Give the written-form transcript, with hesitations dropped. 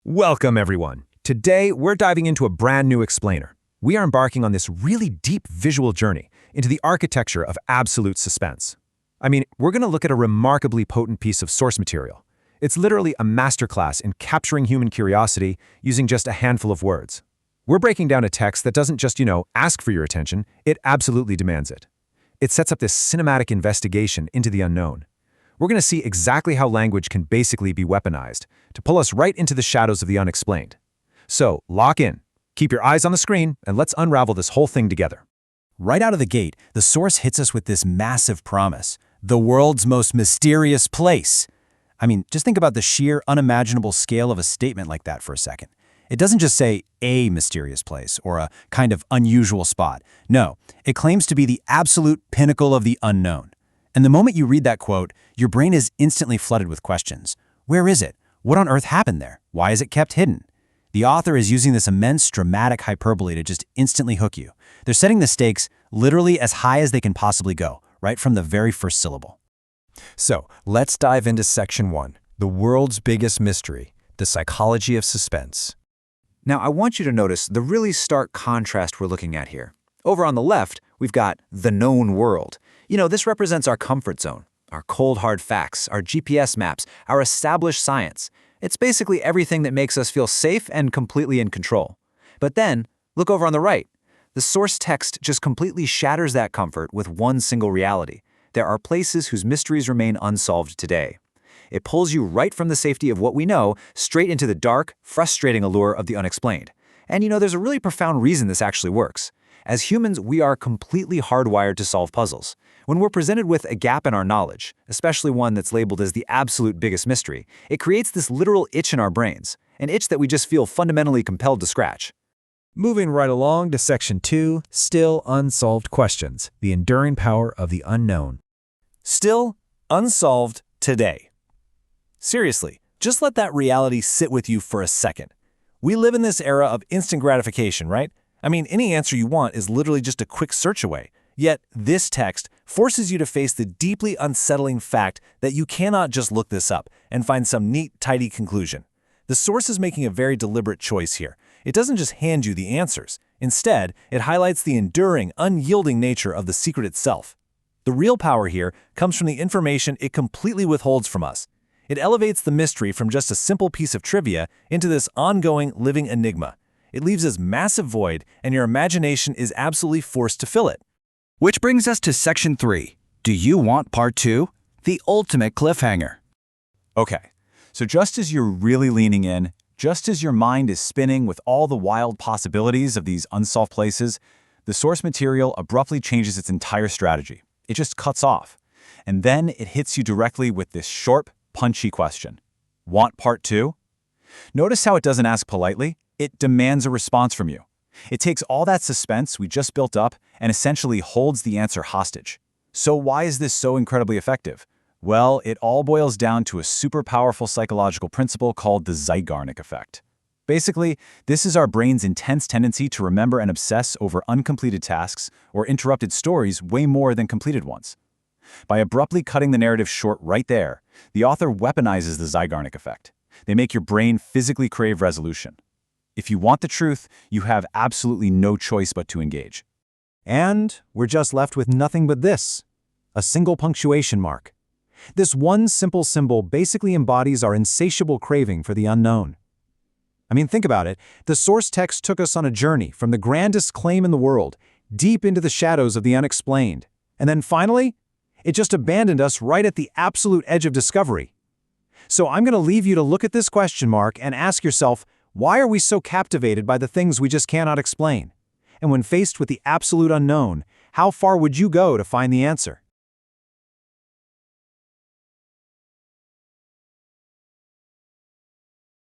Welcome, everyone. Today, we're diving into a brand new explainer. We are embarking on this really deep visual journey into the architecture of absolute suspense. We're going to look at a remarkably potent piece of source material. It's literally a masterclass in capturing human curiosity using just a handful of words. We're breaking down a text that doesn't just, ask for your attention, it absolutely demands it. It sets up this cinematic investigation into the unknown. We're going to see exactly how language can basically be weaponized to pull us right into the shadows of the unexplained. So, lock in, keep your eyes on the screen, and let's unravel this whole thing together. Right out of the gate, the source hits us with this massive promise: the world's most mysterious place. Just think about the sheer, unimaginable scale of a statement like that for a second. It doesn't just say a mysterious place or a kind of unusual spot. No, it claims to be the absolute pinnacle of the unknown. And the moment you read that quote, your brain is instantly flooded with questions. Where is it? What on earth happened there? Why is it kept hidden? The author is using this immense dramatic hyperbole to just instantly hook you. They're setting the stakes literally as high as they can possibly go, right from the very first syllable. So, let's dive into Section 1, the world's biggest mystery, the psychology of suspense. Now, I want you to notice the really stark contrast we're looking at here. Over on the left, we've got the known world. This represents our comfort zone, our cold hard facts, our GPS maps, our established science. It's basically everything that makes us feel safe and completely in control. But then, look over on the right. The source text just completely shatters that comfort with one single reality. There are places whose mysteries remain unsolved today. It pulls you right from the safety of what we know straight into the dark, frustrating allure of the unexplained. And there's a really profound reason this actually works. As humans, we are completely hardwired to solve puzzles. When we're presented with a gap in our knowledge, especially one that's labeled as the absolute biggest mystery, it creates this literal itch in our brains, an itch that we just feel fundamentally compelled to scratch. Moving right along to Section 2, Still Unsolved Questions, the Enduring Power of the Unknown. Still unsolved today. Seriously, just let that reality sit with you for a second. We live in this era of instant gratification, right? Any answer you want is literally just a quick search away. Yet, this text forces you to face the deeply unsettling fact that you cannot just look this up and find some neat, tidy conclusion. The source is making a very deliberate choice here. It doesn't just hand you the answers. Instead, it highlights the enduring, unyielding nature of the secret itself. The real power here comes from the information it completely withholds from us. It elevates the mystery from just a simple piece of trivia into this ongoing, living enigma. It leaves this massive void, and your imagination is absolutely forced to fill it. Which brings us to Section 3. Do you want Part 2? The ultimate cliffhanger. Okay, so just as you're really leaning in, just as your mind is spinning with all the wild possibilities of these unsolved places, the source material abruptly changes its entire strategy. It just cuts off. And then it hits you directly with this short, punchy question. Want Part 2? Notice how it doesn't ask politely. It demands a response from you. It takes all that suspense we just built up and essentially holds the answer hostage. So why is this so incredibly effective? Well, it all boils down to a super powerful psychological principle called the Zeigarnik effect. Basically, this is our brain's intense tendency to remember and obsess over uncompleted tasks or interrupted stories way more than completed ones. By abruptly cutting the narrative short right there, the author weaponizes the Zeigarnik effect. They make your brain physically crave resolution. If you want the truth, you have absolutely no choice but to engage. And we're just left with nothing but this, a single punctuation mark. This one simple symbol basically embodies our insatiable craving for the unknown. Think about it. The source text took us on a journey from the grandest claim in the world, deep into the shadows of the unexplained. And then finally, it just abandoned us right at the absolute edge of discovery. So I'm going to leave you to look at this question mark and ask yourself, why are we so captivated by the things we just cannot explain? And when faced with the absolute unknown, how far would you go to find the answer?